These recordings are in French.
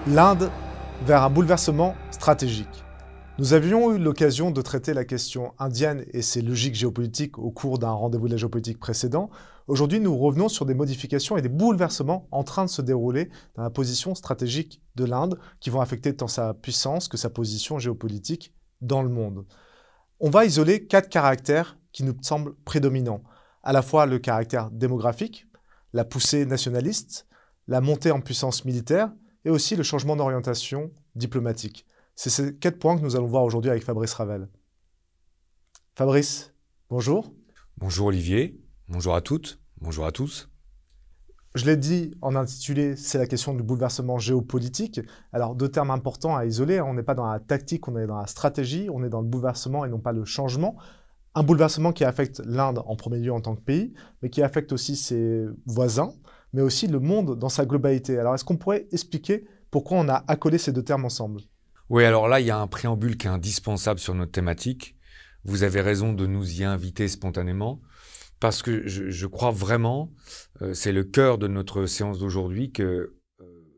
L'Inde vers un bouleversement stratégique. Nous avions eu l'occasion de traiter la question indienne et ses logiques géopolitiques au cours d'un rendez-vous de la géopolitique précédent. Aujourd'hui, nous revenons sur des modifications et des bouleversements en train de se dérouler dans la position stratégique de l'Inde qui vont affecter tant sa puissance que sa position géopolitique dans le monde. On va isoler 4 caractères qui nous semblent prédominants. À la fois le caractère démographique, la poussée nationaliste, la montée en puissance militaire et aussi le changement d'orientation diplomatique. C'est ces 4 points que nous allons voir aujourd'hui avec Fabrice Ravel. Fabrice, bonjour. Bonjour Olivier, bonjour à toutes, bonjour à tous. Je l'ai dit en intitulé, c'est la question du bouleversement géopolitique. Alors 2 termes importants à isoler, on n'est pas dans la tactique, on est dans la stratégie, on est dans le bouleversement et non pas le changement. Un bouleversement qui affecte l'Inde en premier lieu en tant que pays, mais qui affecte aussi ses voisins, mais aussi le monde dans sa globalité. Alors est-ce qu'on pourrait expliquer pourquoi on a accolé ces 2 termes ensemble ? Oui, alors là, il y a un préambule qui est indispensable sur notre thématique. Vous avez raison de nous y inviter spontanément, parce que je crois vraiment, c'est le cœur de notre séance d'aujourd'hui, que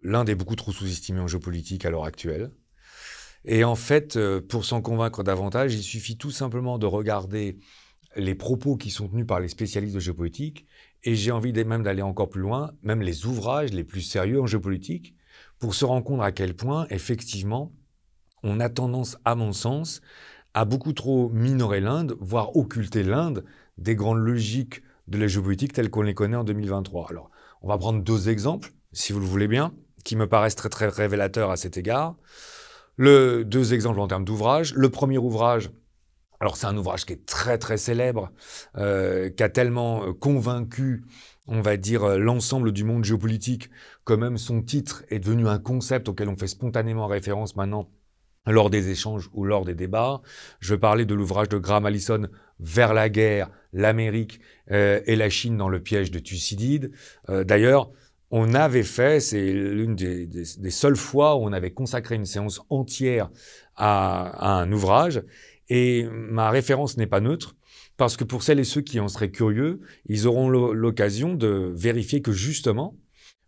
l'Inde est beaucoup trop sous-estimée en géopolitique à l'heure actuelle. Et en fait, pour s'en convaincre davantage, il suffit tout simplement de regarder les propos qui sont tenus par les spécialistes de géopolitique, et j'ai envie même d'aller encore plus loin, même les ouvrages les plus sérieux en géopolitique, pour se rendre compte à quel point, effectivement, on a tendance, à mon sens, à beaucoup trop minorer l'Inde, voire occulter l'Inde des grandes logiques de la géopolitique telles qu'on les connaît en 2023. Alors, on va prendre 2 exemples, si vous le voulez bien, qui me paraissent très, très révélateurs à cet égard. 2 exemples en termes d'ouvrage. Le premier ouvrage, alors c'est un ouvrage qui est très, très célèbre, qui a tellement convaincu, on va dire, l'ensemble du monde géopolitique, que même son titre est devenu un concept auquel on fait spontanément référence maintenant lors des échanges ou lors des débats. Je vais parler de l'ouvrage de Graham Allison, Vers la guerre, l'Amérique et la Chine dans le piège de Thucydide. D'ailleurs, on avait fait, c'est l'une des seules fois où on avait consacré une séance entière à un ouvrage. Et ma référence n'est pas neutre, parce que pour celles et ceux qui en seraient curieux, ils auront l'occasion de vérifier que justement,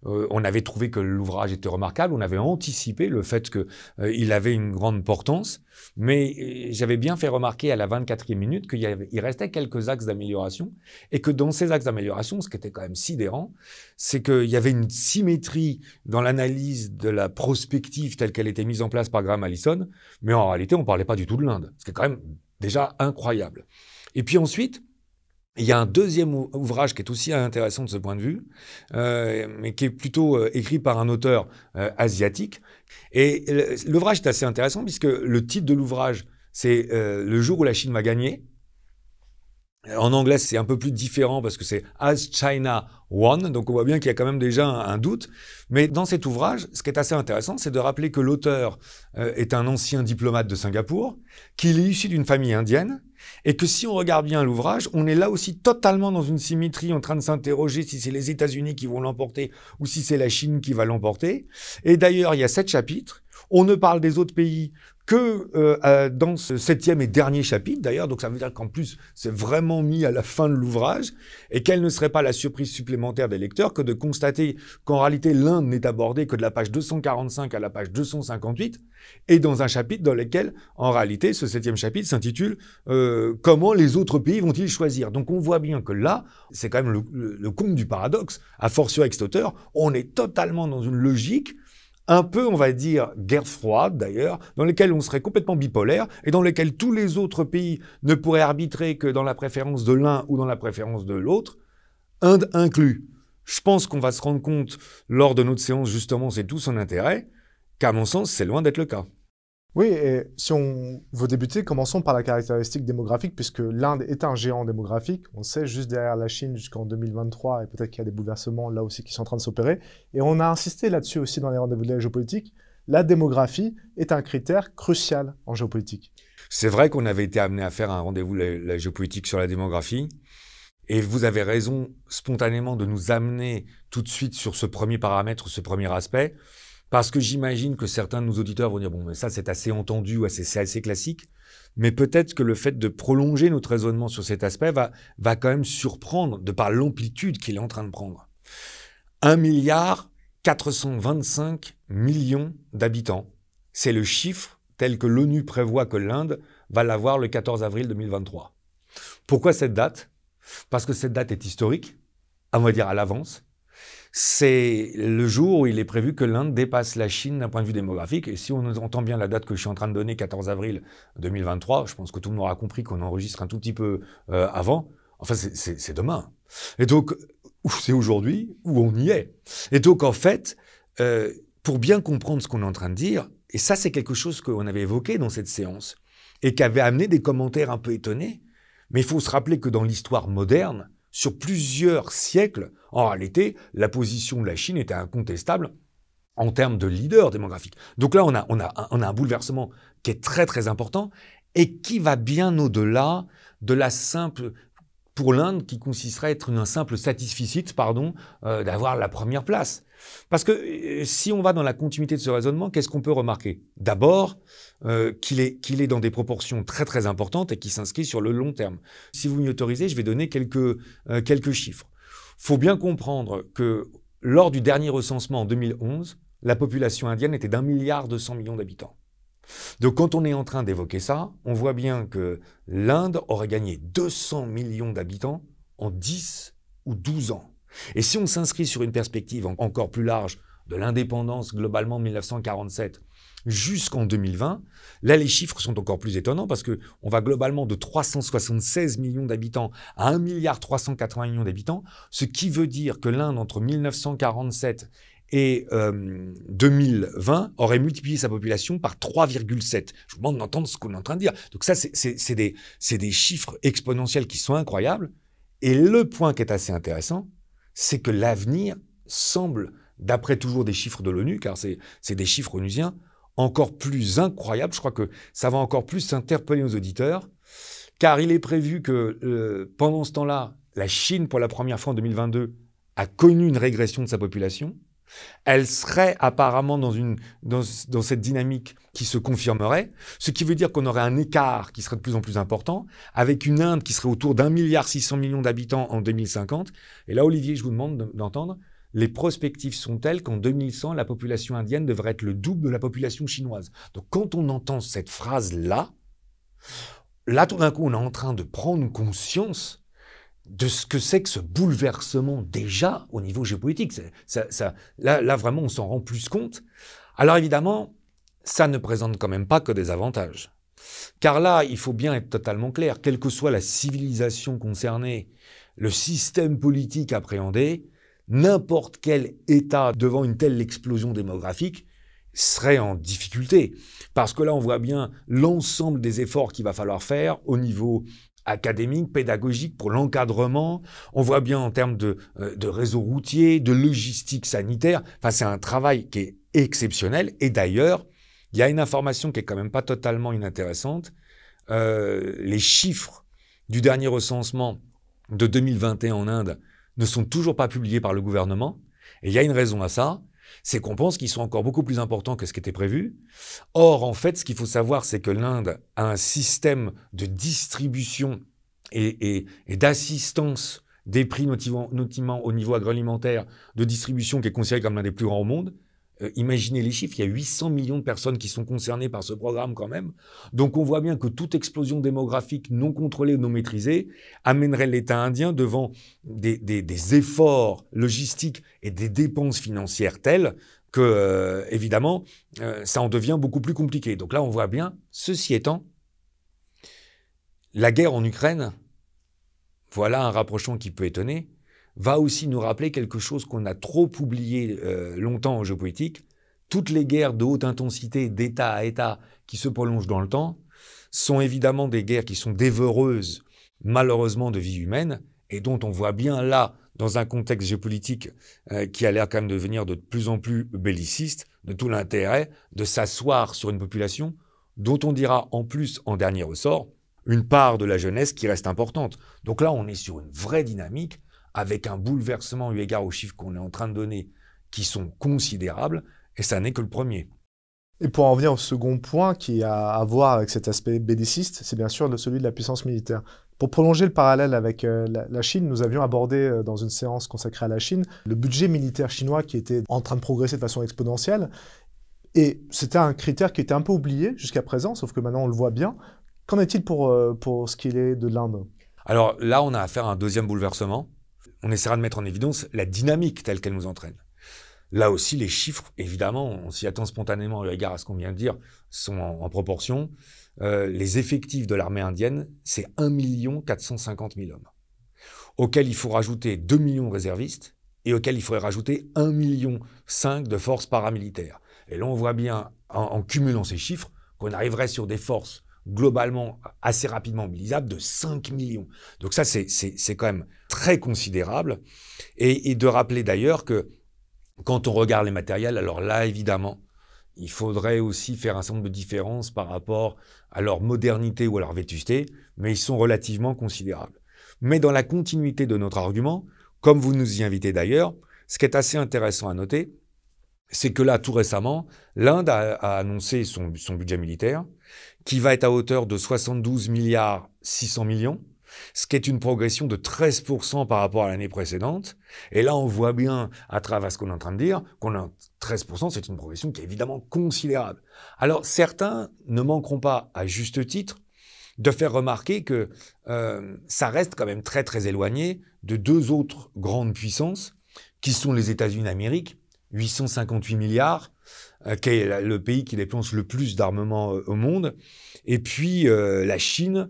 on avait trouvé que l'ouvrage était remarquable, on avait anticipé le fait qu'il avait une grande portance, mais j'avais bien fait remarquer à la 24e minute qu'il restait quelques axes d'amélioration, et que dans ces axes d'amélioration, ce qui était quand même sidérant, c'est qu'il y avait une symétrie dans l'analyse de la prospective telle qu'elle était mise en place par Graham Allison, mais en réalité, on ne parlait pas du tout de l'Inde, ce qui est quand même déjà incroyable. Et puis ensuite, il y a un deuxième ouvrage qui est aussi intéressant de ce point de vue, mais qui est plutôt écrit par un auteur asiatique. Et l'ouvrage est assez intéressant puisque le titre de l'ouvrage, c'est « Le jour où la Chine va gagner ». En anglais, c'est un peu plus différent parce que c'est « As China Won », donc on voit bien qu'il y a quand même déjà un doute. Mais dans cet ouvrage, ce qui est assez intéressant, c'est de rappeler que l'auteur est un ancien diplomate de Singapour, qu'il est issu d'une famille indienne, et que si on regarde bien l'ouvrage, on est là aussi totalement dans une symétrie en train de s'interroger si c'est les États-Unis qui vont l'emporter ou si c'est la Chine qui va l'emporter. Et d'ailleurs, il y a 7 chapitres. On ne parle des autres pays que dans ce 7e et dernier chapitre, d'ailleurs. Donc ça veut dire qu'en plus, c'est vraiment mis à la fin de l'ouvrage et quelle ne serait pas la surprise supplémentaire des lecteurs que de constater qu'en réalité, l'Inde n'est abordée que de la page 245 à la page 258 et dans un chapitre dans lequel, en réalité, ce 7e chapitre s'intitule « Comment les autres pays vont-ils choisir ?» Donc on voit bien que là, c'est quand même le comble du paradoxe. A fortiori avec cet auteur, on est totalement dans une logique un peu, on va dire, guerre froide d'ailleurs, dans lesquelles on serait complètement bipolaire et dans lesquelles tous les autres pays ne pourraient arbitrer que dans la préférence de l'un ou dans la préférence de l'autre, Inde inclus. Je pense qu'on va se rendre compte lors de notre séance, justement, c'est tout son intérêt, qu'à mon sens, c'est loin d'être le cas. Oui, et si on veut débuter, commençons par la caractéristique démographique, puisque l'Inde est un géant démographique. On sait, juste derrière la Chine jusqu'en 2023, et peut-être qu'il y a des bouleversements là aussi qui sont en train de s'opérer. Et on a insisté là-dessus aussi dans les rendez-vous de la géopolitique. La démographie est un critère crucial en géopolitique. C'est vrai qu'on avait été amené à faire un rendez-vous de la géopolitique sur la démographie. Et vous avez raison spontanément de nous amener tout de suite sur ce premier paramètre, ce premier aspect. Parce que j'imagine que certains de nos auditeurs vont dire « Bon, mais ça, c'est assez entendu ou c'est assez classique. » Mais peut-être que le fait de prolonger notre raisonnement sur cet aspect va quand même surprendre de par l'amplitude qu'il est en train de prendre. 1,4 425 millions d'habitants. C'est le chiffre tel que l'ONU prévoit que l'Inde va l'avoir le 14 avril 2023. Pourquoi cette date? Parce que cette date est historique, on va dire à l'avance. C'est le jour où il est prévu que l'Inde dépasse la Chine d'un point de vue démographique. Et si on entend bien la date que je suis en train de donner, 14 avril 2023, je pense que tout le monde aura compris qu'on enregistre un tout petit peu avant. Enfin, c'est demain. Et donc, c'est aujourd'hui où on y est. Et donc, en fait, pour bien comprendre ce qu'on est en train de dire, et ça, c'est quelque chose qu'on avait évoqué dans cette séance, et qui avait amené des commentaires un peu étonnés, mais il faut se rappeler que dans l'histoire moderne, sur plusieurs siècles, en réalité, la position de la Chine était incontestable en termes de leader démographique. Donc là, on a un bouleversement qui est très, très important et qui va bien au-delà de la simple, pour l'Inde, qui consisterait à être un simple satisficit, d'avoir la première place. Parce que si on va dans la continuité de ce raisonnement, qu'est-ce qu'on peut remarquer? D'abord, qu'il est dans des proportions très très importantes et qui s'inscrit sur le long terme. Si vous m'y autorisez, je vais donner quelques chiffres. Il faut bien comprendre que lors du dernier recensement en 2011, la population indienne était d'1,2 milliard d'habitants. Donc quand on est en train d'évoquer ça, on voit bien que l'Inde aurait gagné 200 millions d'habitants en 10 ou 12 ans. Et si on s'inscrit sur une perspective encore plus large de l'indépendance globalement de 1947 jusqu'en 2020, là les chiffres sont encore plus étonnants parce qu'on va globalement de 376 millions d'habitants à 1,380 milliard d'habitants, ce qui veut dire que l'Inde entre 1947 et 2020 aurait multiplié sa population par 3,7. Je vous demande d'entendre ce qu'on est en train de dire. Donc ça, c'est des chiffres exponentiels qui sont incroyables. Et le point qui est assez intéressant, c'est que l'avenir semble, d'après toujours des chiffres de l'ONU, car c'est des chiffres onusiens, encore plus incroyable. Je crois que ça va encore plus interpeller nos auditeurs, car il est prévu que pendant ce temps-là, la Chine, pour la première fois en 2022, a connu une régression de sa population. Elle serait apparemment dans cette dynamique qui se confirmerait, ce qui veut dire qu'on aurait un écart qui serait de plus en plus important, avec une Inde qui serait autour d'1,6 milliard d'habitants en 2050. Et là, Olivier, je vous demande d'entendre, les perspectives sont telles qu'en 2100, la population indienne devrait être le double de la population chinoise. Donc quand on entend cette phrase-là, tout d'un coup, on est en train de prendre conscience de ce que c'est que ce bouleversement déjà au niveau géopolitique. Là, vraiment, on s'en rend plus compte. Alors évidemment, ça ne présente quand même pas que des avantages. Car là, il faut bien être totalement clair, quelle que soit la civilisation concernée, le système politique appréhendé, n'importe quel État devant une telle explosion démographique serait en difficulté. Parce que là, on voit bien l'ensemble des efforts qu'il va falloir faire au niveau académique, pédagogique, pour l'encadrement. On voit bien en termes de réseau routier, de logistique sanitaire. Enfin, c'est un travail qui est exceptionnel. Et d'ailleurs, il y a une information qui est quand même pas totalement inintéressante. Les chiffres du dernier recensement de 2021 en Inde ne sont toujours pas publiés par le gouvernement. Et il y a une raison à ça, c'est qu'on pense qu'ils sont encore beaucoup plus importants que ce qui était prévu. Or, en fait, ce qu'il faut savoir, c'est que l'Inde a un système de distribution et d'assistance des prix, notamment au niveau agroalimentaire, de distribution qui est considéré comme l'un des plus grands au monde. Imaginez les chiffres, il y a 800 millions de personnes qui sont concernées par ce programme quand même. Donc on voit bien que toute explosion démographique non contrôlée ou non maîtrisée amènerait l'État indien devant des efforts logistiques et des dépenses financières telles que, évidemment, ça en devient beaucoup plus compliqué. Donc là, on voit bien, ceci étant, la guerre en Ukraine, voilà un rapprochement qui peut étonner, va aussi nous rappeler quelque chose qu'on a trop oublié longtemps en géopolitique. Toutes les guerres de haute intensité, d'État à État, qui se prolongent dans le temps, sont évidemment des guerres qui sont dévoreuses, malheureusement, de vie humaine, et dont on voit bien là, dans un contexte géopolitique qui a l'air quand même de devenir de plus en plus belliciste, de tout l'intérêt de s'asseoir sur une population dont on dira en plus, en dernier ressort, une part de la jeunesse qui reste importante. Donc là, on est sur une vraie dynamique, avec un bouleversement eu égard aux chiffres qu'on est en train de donner, qui sont considérables, et ça n'est que le premier. Et pour en venir au second point qui a à voir avec cet aspect belliciste, c'est bien sûr celui de la puissance militaire. Pour prolonger le parallèle avec la Chine, nous avions abordé dans une séance consacrée à la Chine le budget militaire chinois qui était en train de progresser de façon exponentielle. Et c'était un critère qui était un peu oublié jusqu'à présent, sauf que maintenant on le voit bien. Qu'en est-il pour ce qu'il est de l'Inde? Alors là, on a affaire à un deuxième bouleversement. On essaiera de mettre en évidence la dynamique telle qu'elle nous entraîne. Là aussi, les chiffres, évidemment, on s'y attend spontanément au regard à ce qu'on vient de dire, sont en proportion. Les effectifs de l'armée indienne, c'est 1 450 000 hommes, auxquels il faut rajouter 2 millions de réservistes et auxquels il faudrait rajouter 1,5 million de forces paramilitaires. Et là, on voit bien, en cumulant ces chiffres, qu'on arriverait sur des forces globalement assez rapidement mobilisables de 5 millions. Donc ça, c'est quand même très considérable. Et de rappeler d'ailleurs que quand on regarde les matériels, alors là, évidemment, il faudrait aussi faire un certain nombre de différences par rapport à leur modernité ou à leur vétusté, mais ils sont relativement considérables. Mais dans la continuité de notre argument, comme vous nous y invitez d'ailleurs, ce qui est assez intéressant à noter, c'est que là, tout récemment, l'Inde a annoncé son budget militaire, qui va être à hauteur de 72 milliards 600 millions, ce qui est une progression de 13% par rapport à l'année précédente. Et là, on voit bien, à travers ce qu'on est en train de dire, qu'on a 13%, c'est une progression qui est évidemment considérable. Alors, certains ne manqueront pas, à juste titre, de faire remarquer que ça reste quand même très, très éloigné de deux autres grandes puissances, qui sont les États-Unis d'Amérique, 858 milliards, qui est le pays qui dépense le plus d'armement au monde, et puis la Chine,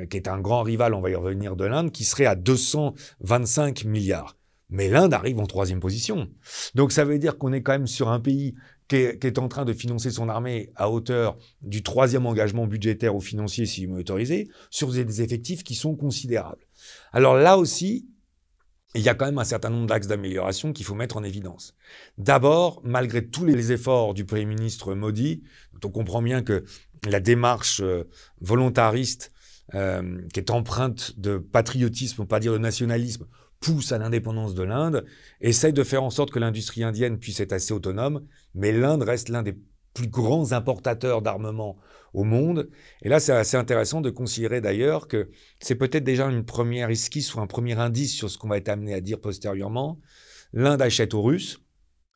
qui est un grand rival, on va y revenir, de l'Inde, qui serait à 225 milliards. Mais l'Inde arrive en troisième position. Donc ça veut dire qu'on est quand même sur un pays qui est en train de financer son armée à hauteur du troisième engagement budgétaire ou financier, si vous m'autorisez, sur des effectifs qui sont considérables. Alors là aussi, il y a quand même un certain nombre d'axes d'amélioration qu'il faut mettre en évidence. D'abord, malgré tous les efforts du Premier ministre Modi, on comprend bien que la démarche volontariste qui est empreinte de patriotisme, pour pas dire de nationalisme, pousse à l'indépendance de l'Inde, essaye de faire en sorte que l'industrie indienne puisse être assez autonome, mais l'Inde reste l'un des plus grands importateurs d'armement au monde. Et là, c'est assez intéressant de considérer d'ailleurs que c'est peut-être déjà une première esquisse ou un premier indice sur ce qu'on va être amené à dire postérieurement. L'Inde achète aux Russes,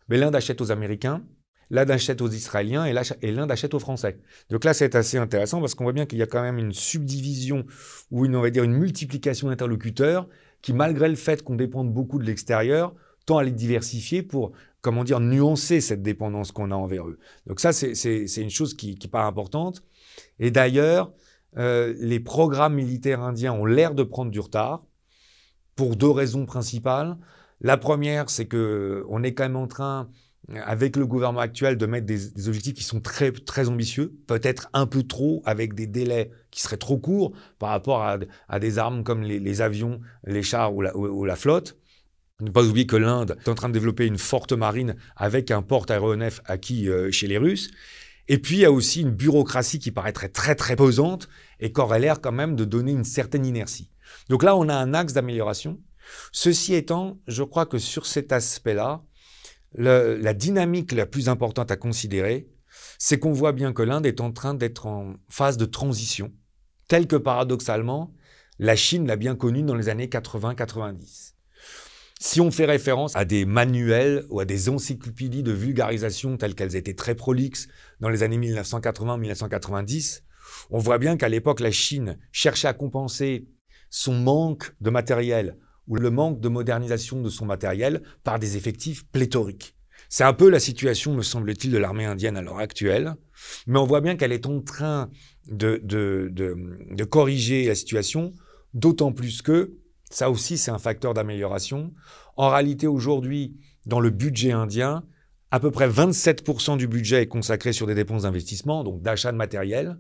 mais l'Inde achète aux Américains, l'Inde achète aux Israéliens et l'Inde achète aux Français. Donc là, c'est assez intéressant parce qu'on voit bien qu'il y a quand même une subdivision ou on va dire une multiplication d'interlocuteurs qui, malgré le fait qu'on dépende beaucoup de l'extérieur, tend à les diversifier pour, comment dire, nuancer cette dépendance qu'on a envers eux. Donc ça, c'est une chose qui paraît importante. Et d'ailleurs, les programmes militaires indiens ont l'air de prendre du retard pour deux raisons principales. La première, c'est qu'on est quand même en train, avec le gouvernement actuel, de mettre des objectifs qui sont très, très ambitieux, peut-être un peu trop, avec des délais qui seraient trop courts par rapport à des armes comme les avions, les chars ou la flotte. Ne pas oublier que l'Inde est en train de développer une forte marine avec un porte-aéronef acquis chez les Russes. Et puis, il y a aussi une bureaucratie qui paraîtrait très, très pesante et qui aurait l'air quand même de donner une certaine inertie. Donc là, on a un axe d'amélioration. Ceci étant, je crois que sur cet aspect-là, la dynamique la plus importante à considérer, c'est qu'on voit bien que l'Inde est en train d'être en phase de transition, telle que paradoxalement, la Chine l'a bien connue dans les années 80-90. Si on fait référence à des manuels ou à des encyclopédies de vulgarisation telles qu'elles étaient très prolixes dans les années 1980-1990, on voit bien qu'à l'époque, la Chine cherchait à compenser son manque de matériel ou le manque de modernisation de son matériel par des effectifs pléthoriques. C'est un peu la situation, me semble-t-il, de l'armée indienne à l'heure actuelle, mais on voit bien qu'elle est en train de corriger la situation, d'autant plus que ça aussi, c'est un facteur d'amélioration. En réalité, aujourd'hui, dans le budget indien, à peu près 27% du budget est consacré sur des dépenses d'investissement, donc d'achat de matériel.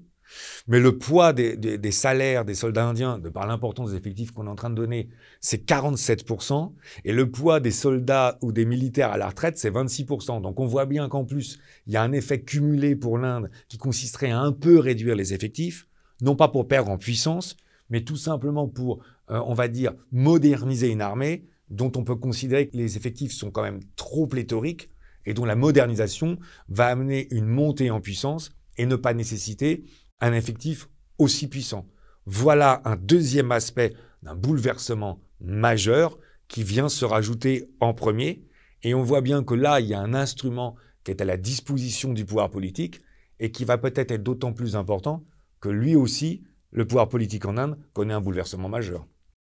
Mais le poids des salaires des soldats indiens, de par l'importance des effectifs qu'on est en train de donner, c'est 47%. Et le poids des soldats ou des militaires à la retraite, c'est 26%. Donc on voit bien qu'en plus, il y a un effet cumulé pour l'Inde qui consisterait à un peu réduire les effectifs, non pas pour perdre en puissance, mais tout simplement pour, on va dire, moderniser une armée dont on peut considérer que les effectifs sont quand même trop pléthoriques et dont la modernisation va amener une montée en puissance et ne pas nécessiter un effectif aussi puissant. Voilà un deuxième aspect d'un bouleversement majeur qui vient se rajouter en premier. Et on voit bien que là, il y a un instrument qui est à la disposition du pouvoir politique et qui va peut-être être d'autant plus important que lui aussi, le pouvoir politique en Inde, connaît un bouleversement majeur.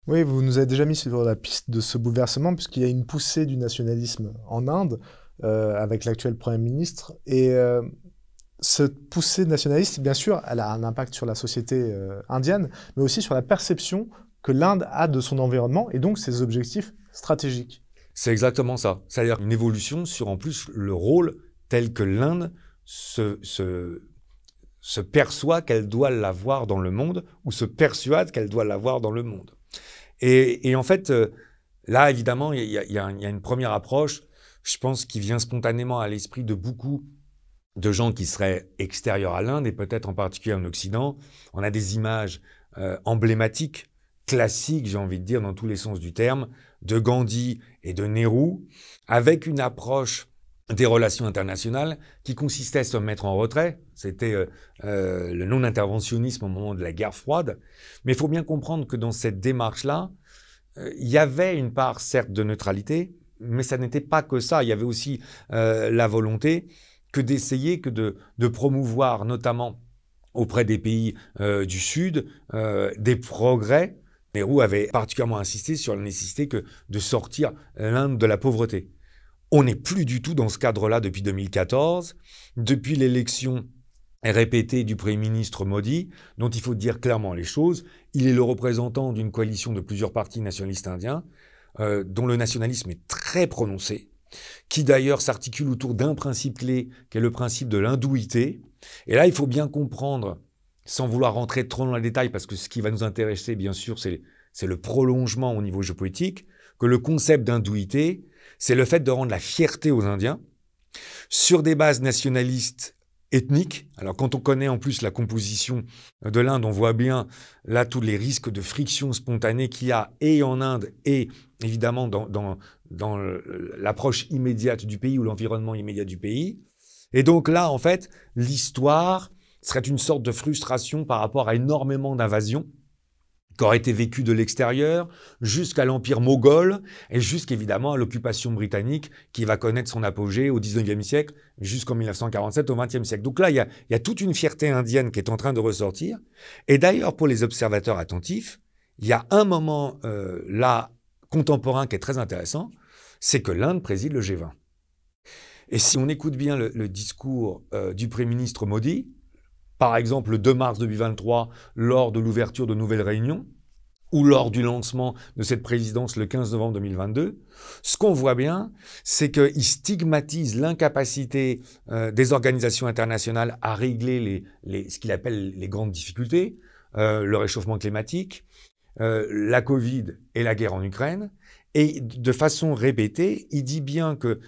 Oui, vous nous avez déjà mis sur la piste de ce bouleversement, puisqu'il y a une poussée du nationalisme en Inde, avec l'actuel Premier ministre. Et cette poussée nationaliste, bien sûr, elle a un impact sur la société indienne, mais aussi sur la perception que l'Inde a de son environnement et donc ses objectifs stratégiques. C'est exactement ça. C'est-à-dire une évolution sur en plus le rôle tel que l'Inde se perçoit qu'elle doit l'avoir dans le monde ou se persuade qu'elle doit l'avoir dans le monde. Et en fait, là, évidemment, il y a une première approche, je pense, qui vient spontanément à l'esprit de beaucoup de gens qui seraient extérieurs à l'Inde et peut-être en particulier en Occident. On a des images emblématiques, classiques, j'ai envie de dire, dans tous les sens du terme, de Gandhi et de Nehru, avec une approche des relations internationales qui consistait à se mettre en retrait. C'était le non-interventionnisme au moment de la guerre froide. Mais il faut bien comprendre que dans cette démarche-là, il y avait une part, certes, de neutralité, mais ça n'était pas que ça. Il y avait aussi la volonté que d'essayer de promouvoir, notamment auprès des pays du Sud, des progrès. Nehru avait particulièrement insisté sur la nécessité de sortir l'Inde de la pauvreté. On n'est plus du tout dans ce cadre-là depuis 2014, depuis l'élection répétée du Premier ministre Modi, dont il faut dire clairement les choses. Il est le représentant d'une coalition de plusieurs partis nationalistes indiens, dont le nationalisme est très prononcé, qui d'ailleurs s'articule autour d'un principe clé, qui est le principe de l'hindouité. Et là, il faut bien comprendre, sans vouloir rentrer trop dans les détails, parce que ce qui va nous intéresser, bien sûr, c'est le prolongement au niveau géopolitique, que le concept d'hindouité, c'est le fait de rendre la fierté aux Indiens sur des bases nationalistes ethniques. Alors quand on connaît en plus la composition de l'Inde, on voit bien là tous les risques de friction spontanée qu'il y a et en Inde et évidemment dans l'approche immédiate du pays ou l'environnement immédiat du pays. Et donc là, en fait, l'histoire serait une sorte de frustration par rapport à énormément d'invasions qui auraient été vécues de l'extérieur, jusqu'à l'Empire moghol et jusqu'évidemment à l'occupation britannique qui va connaître son apogée au 19e siècle jusqu'en 1947 au 20e siècle. Donc là, il y a toute une fierté indienne qui est en train de ressortir. Et d'ailleurs, pour les observateurs attentifs, il y a un moment là contemporain qui est très intéressant, c'est que l'Inde préside le G20. Et si on écoute bien le discours du Premier ministre Modi, par exemple le 2 mars 2023, lors de l'ouverture de nouvelles réunions, ou lors du lancement de cette présidence le 15 novembre 2022, ce qu'on voit bien, c'est qu'il stigmatise l'incapacité des organisations internationales à régler ce qu'il appelle les grandes difficultés, le réchauffement climatique, la Covid et la guerre en Ukraine. Et de façon répétée, il dit bien que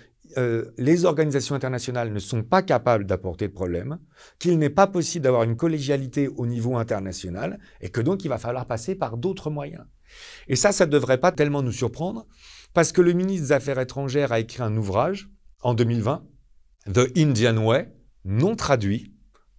les organisations internationales ne sont pas capables d'apporter de problème, qu'il n'est pas possible d'avoir une collégialité au niveau international et que donc il va falloir passer par d'autres moyens. Et ça ne devrait pas tellement nous surprendre parce que le ministre des Affaires étrangères a écrit un ouvrage en 2020, The Indian Way, non traduit,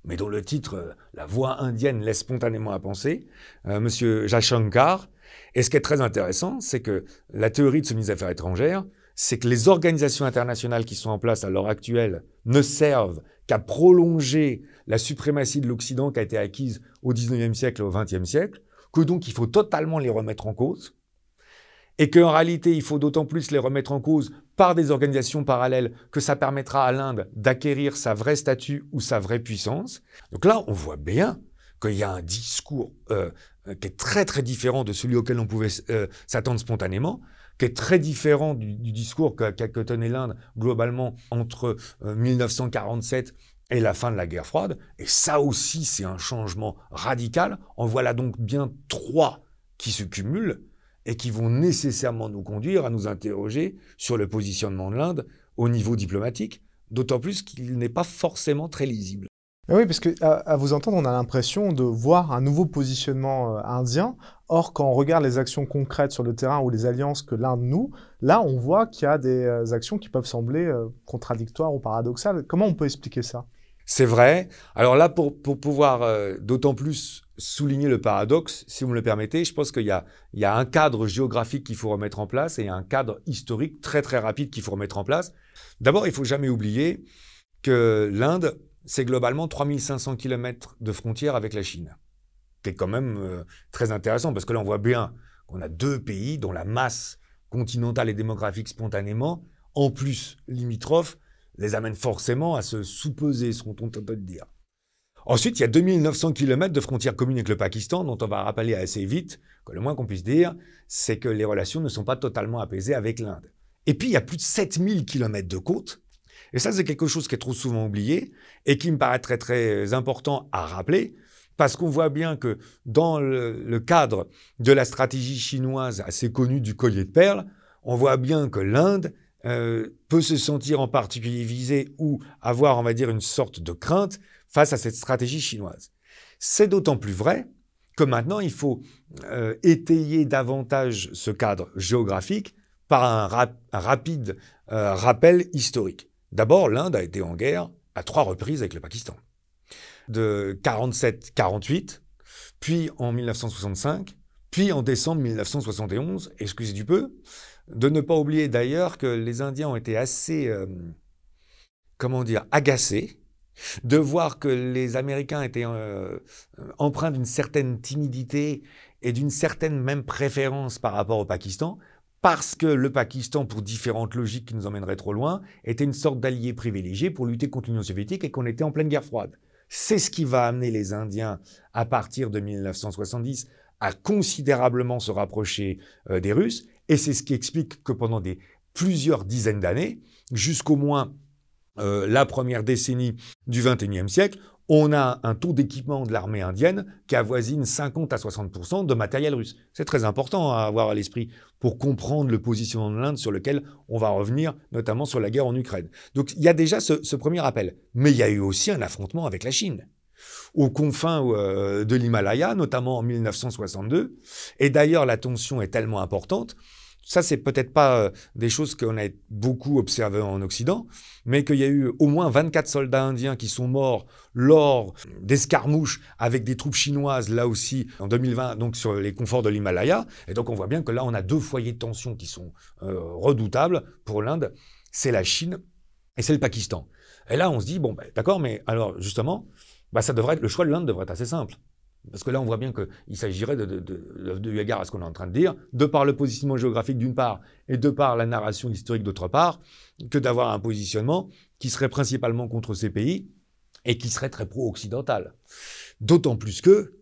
mais dont le titre, La voix indienne laisse spontanément à penser, Monsieur Jaishankar. Et ce qui est très intéressant, c'est que la théorie de ce ministre des Affaires étrangères, c'est que les organisations internationales qui sont en place à l'heure actuelle ne servent qu'à prolonger la suprématie de l'Occident qui a été acquise au 19e siècle et au 20e siècle, que donc il faut totalement les remettre en cause, et qu'en réalité, il faut d'autant plus les remettre en cause par des organisations parallèles que ça permettra à l'Inde d'acquérir sa vraie statut ou sa vraie puissance. Donc là, on voit bien qu'il y a un discours qui est très très différent de celui auquel on pouvait s'attendre spontanément, qui est très différent du discours que tenait l'Inde globalement entre 1947 et la fin de la guerre froide. Et ça aussi, c'est un changement radical. En voilà donc bien 3 qui se cumulent et qui vont nécessairement nous conduire à nous interroger sur le positionnement de l'Inde au niveau diplomatique, d'autant plus qu'il n'est pas forcément très lisible. Oui, parce qu'à vous entendre, on a l'impression de voir un nouveau positionnement indien. Or, quand on regarde les actions concrètes sur le terrain ou les alliances que l'Inde noue, là, on voit qu'il y a des actions qui peuvent sembler contradictoires ou paradoxales. Comment on peut expliquer ça? C'est vrai. Alors là, pour pouvoir d'autant plus souligner le paradoxe, si vous me le permettez, je pense qu'il y a un cadre géographique qu'il faut remettre en place et un cadre historique très très rapide qu'il faut remettre en place. D'abord, il ne faut jamais oublier que l'Inde, c'est globalement 3500 km de frontière avec la Chine. C'est quand même très intéressant parce que là, on voit bien qu'on a deux pays dont la masse continentale et démographique spontanément, en plus limitrophes, les amène forcément à se sous-peser, ce qu'on tente de dire. Ensuite, il y a 2900 km de frontières communes avec le Pakistan, dont on va rappeler assez vite que le moins qu'on puisse dire, c'est que les relations ne sont pas totalement apaisées avec l'Inde. Et puis, il y a plus de 7000 km de côtes. Et ça, c'est quelque chose qui est trop souvent oublié et qui me paraît très, très important à rappeler. Parce qu'on voit bien que dans le cadre de la stratégie chinoise assez connue du collier de perles, on voit bien que l'Inde peut se sentir en particulier visée ou avoir, on va dire, une sorte de crainte face à cette stratégie chinoise. C'est d'autant plus vrai que maintenant, il faut étayer davantage ce cadre géographique par un rapide rappel historique. D'abord, l'Inde a été en guerre à 3 reprises avec le Pakistan. De 47-48, puis en 1965, puis en décembre 1971, excusez du peu, de ne pas oublier d'ailleurs que les Indiens ont été assez, agacés de voir que les Américains étaient empreints d'une certaine timidité et d'une certaine même préférence par rapport au Pakistan, parce que le Pakistan, pour différentes logiques qui nous emmèneraient trop loin, était une sorte d'allié privilégié pour lutter contre l'Union soviétique et qu'on était en pleine guerre froide. C'est ce qui va amener les Indiens, à partir de 1970, à considérablement se rapprocher des Russes. Et c'est ce qui explique que pendant plusieurs dizaines d'années, jusqu'au moins la première décennie du XXIe siècle, on a un taux d'équipement de l'armée indienne qui avoisine 50 à 60% de matériel russe. C'est très important à avoir à l'esprit pour comprendre le positionnement de l'Inde sur lequel on va revenir, notamment sur la guerre en Ukraine. Donc il y a déjà ce premier appel. Mais il y a eu aussi un affrontement avec la Chine, aux confins de l'Himalaya, notamment en 1962. Et d'ailleurs, la tension est tellement importante. Ça, c'est peut-être pas des choses qu'on a beaucoup observées en Occident, mais qu'il y a eu au moins 24 soldats indiens qui sont morts lors d'escarmouches avec des troupes chinoises, là aussi, en 2020, donc sur les conforts de l'Himalaya. Et donc, on voit bien que là, on a 2 foyers de tension qui sont redoutables pour l'Inde. C'est la Chine et c'est le Pakistan. Et là, on se dit, bon, d'accord, mais alors, justement, le choix de l'Inde devrait être assez simple. Parce que là, on voit bien qu'il s'agirait, de égard à ce qu'on est en train de dire, de par le positionnement géographique d'une part et de par la narration historique d'autre part, que d'avoir un positionnement qui serait principalement contre ces pays et qui serait très pro-occidental. D'autant plus que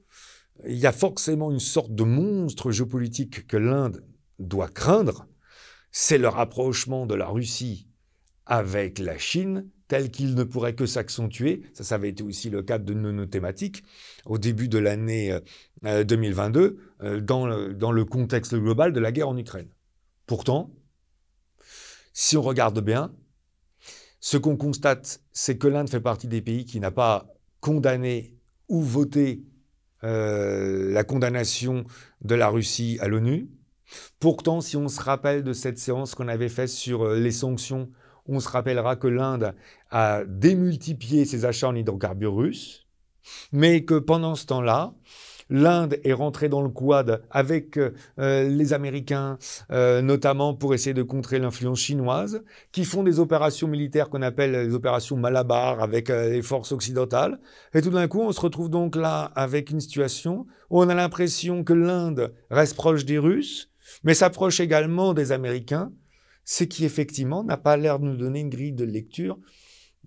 il y a forcément une sorte de monstre géopolitique que l'Inde doit craindre, c'est le rapprochement de la Russie avec la Chine, tel qu'il ne pourrait que s'accentuer. Ça avait été aussi le cas de nos thématiques au début de l'année 2022, dans le contexte global de la guerre en Ukraine. Pourtant, si on regarde bien, ce qu'on constate, c'est que l'Inde fait partie des pays qui n'a pas condamné ou voté la condamnation de la Russie à l'ONU. Pourtant, si on se rappelle de cette séance qu'on avait faite sur les sanctions, on se rappellera que l'Inde a démultiplié ses achats en hydrocarbures russes, mais que pendant ce temps-là, l'Inde est rentrée dans le quad avec les Américains, notamment pour essayer de contrer l'influence chinoise, qui font des opérations militaires qu'on appelle les opérations Malabar avec les forces occidentales. Et tout d'un coup, on se retrouve donc là avec une situation où on a l'impression que l'Inde reste proche des Russes, mais s'approche également des Américains, ce qui effectivement n'a pas l'air de nous donner une grille de lecture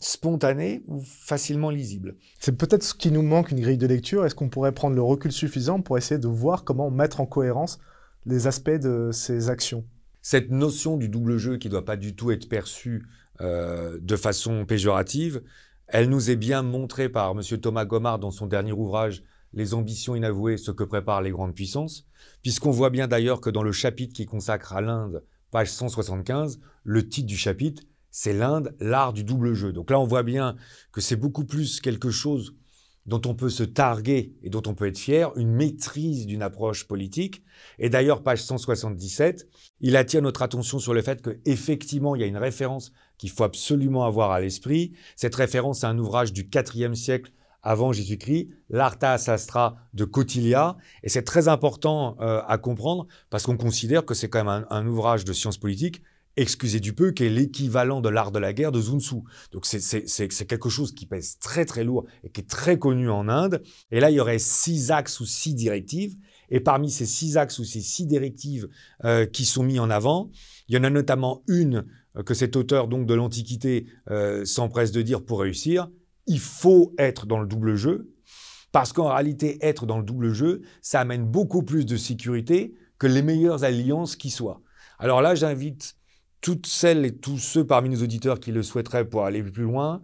spontanée ou facilement lisible. C'est peut-être ce qui nous manque, une grille de lecture. Est-ce qu'on pourrait prendre le recul suffisant pour essayer de voir comment mettre en cohérence les aspects de ces actions? Cette notion du double jeu qui ne doit pas du tout être perçue de façon péjorative, elle nous est bien montrée par M. Thomas Gomard dans son dernier ouvrage « Les ambitions inavouées, ce que préparent les grandes puissances », puisqu'on voit bien d'ailleurs que dans le chapitre qui consacre à l'Inde, page 175, le titre du chapitre, c'est l'Inde, l'art du double jeu. Donc là, on voit bien que c'est beaucoup plus quelque chose dont on peut se targuer et dont on peut être fier, une maîtrise d'une approche politique. Et d'ailleurs, page 177, il attire notre attention sur le fait qu'effectivement, il y a une référence qu'il faut absolument avoir à l'esprit. Cette référence à un ouvrage du IVe siècle avant Jésus-Christ, l'Artha Sastra de Kautilya. Et c'est très important à comprendre parce qu'on considère que c'est quand même un ouvrage de sciences politiques, excusez du peu, qui est l'équivalent de l'art de la guerre de Sun Tzu. Donc c'est quelque chose qui pèse très très lourd et qui est très connu en Inde. Et là, il y aurait 6 axes ou 6 directives. Et parmi ces 6 axes ou ces 6 directives qui sont mis en avant, il y en a notamment une que cet auteur donc de l'Antiquité s'empresse de dire pour réussir. Il faut être dans le double jeu, parce qu'en réalité, être dans le double jeu, ça amène beaucoup plus de sécurité que les meilleures alliances qui soient. Alors là, j'invite toutes celles et tous ceux parmi nos auditeurs qui le souhaiteraient pour aller plus loin,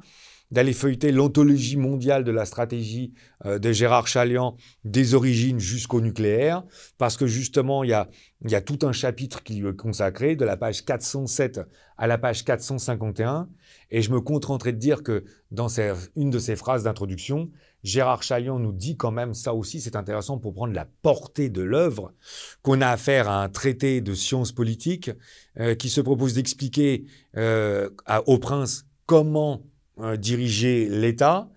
d'aller feuilleter l'anthologie mondiale de la stratégie de Gérard Chaliand, des origines jusqu'au nucléaire, parce que justement, il y a tout un chapitre qui lui est consacré, de la page 407 à la page 451, et je me contenterai de dire que dans une de ses phrases d'introduction, Gérard Chaliand nous dit quand même, ça aussi c'est intéressant pour prendre la portée de l'œuvre, qu'on a affaire à un traité de sciences politiques qui se propose d'expliquer au prince comment diriger l'État,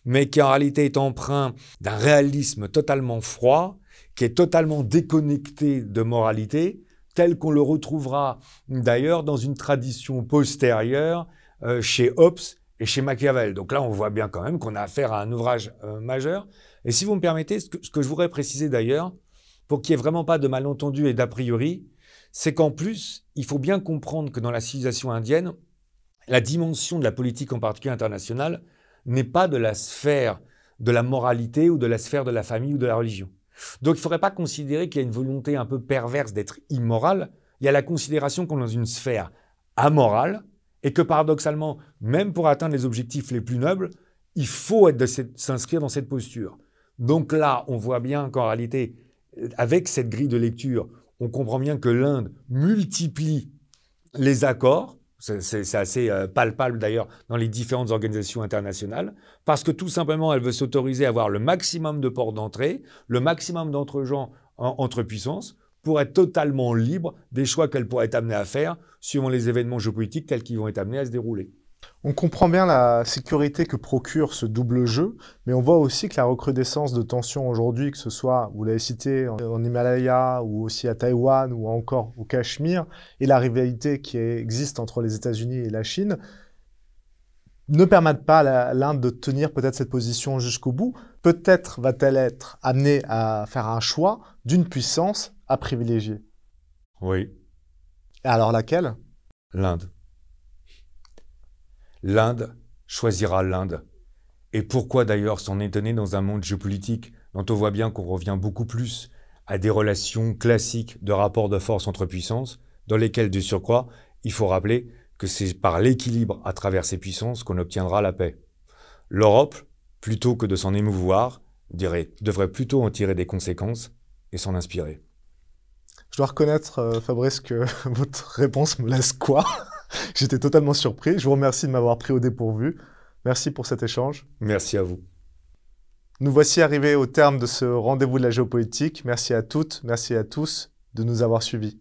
mais qui en réalité est empreint d'un réalisme totalement froid, qui est totalement déconnecté de moralité, tel qu'on le retrouvera d'ailleurs dans une tradition postérieure chez Hobbes et chez Machiavel. Donc là, on voit bien quand même qu'on a affaire à un ouvrage majeur. Et si vous me permettez, ce que je voudrais préciser d'ailleurs, pour qu'il n'y ait vraiment pas de malentendus et d'a priori, c'est qu'en plus, il faut bien comprendre que dans la civilisation indienne, la dimension de la politique, en particulier internationale, n'est pas de la sphère de la moralité ou de la sphère de la famille ou de la religion. Donc il ne faudrait pas considérer qu'il y a une volonté un peu perverse d'être immoral. Il y a la considération qu'on est dans une sphère amorale et que paradoxalement, même pour atteindre les objectifs les plus nobles, il faut s'inscrire dans cette posture. Donc là, on voit bien qu'en réalité, avec cette grille de lecture, on comprend bien que l'Inde multiplie les accords. C'est assez palpable d'ailleurs dans les différentes organisations internationales, parce que tout simplement, elle veut s'autoriser à avoir le maximum de ports d'entrée, le maximum d'entre-gens entre puissances, pour être totalement libre des choix qu'elle pourrait être amenée à faire suivant les événements géopolitiques tels qu'ils vont être amenés à se dérouler. On comprend bien la sécurité que procure ce double jeu, mais on voit aussi que la recrudescence de tensions aujourd'hui, que ce soit, vous l'avez cité, en Himalaya ou aussi à Taïwan ou encore au Cachemire, et la rivalité qui existe entre les États-Unis et la Chine, ne permettent pas à l'Inde de tenir peut-être cette position jusqu'au bout. Peut-être va-t-elle être amenée à faire un choix d'une puissance à privilégier. Oui. Et alors laquelle? L'Inde. L'Inde choisira l'Inde. Et pourquoi d'ailleurs s'en étonner dans un monde géopolitique dont on voit bien qu'on revient beaucoup plus à des relations classiques de rapports de force entre puissances, dans lesquelles, de surcroît, il faut rappeler que c'est par l'équilibre à travers ces puissances qu'on obtiendra la paix. L'Europe, plutôt que de s'en émouvoir, devrait plutôt en tirer des conséquences et s'en inspirer. Je dois reconnaître, Fabrice, que votre réponse me laisse quoi? J'étais totalement surpris. Je vous remercie de m'avoir pris au dépourvu. Merci pour cet échange. Merci à vous. Nous voici arrivés au terme de ce rendez-vous de la géopolitique. Merci à toutes, merci à tous de nous avoir suivis.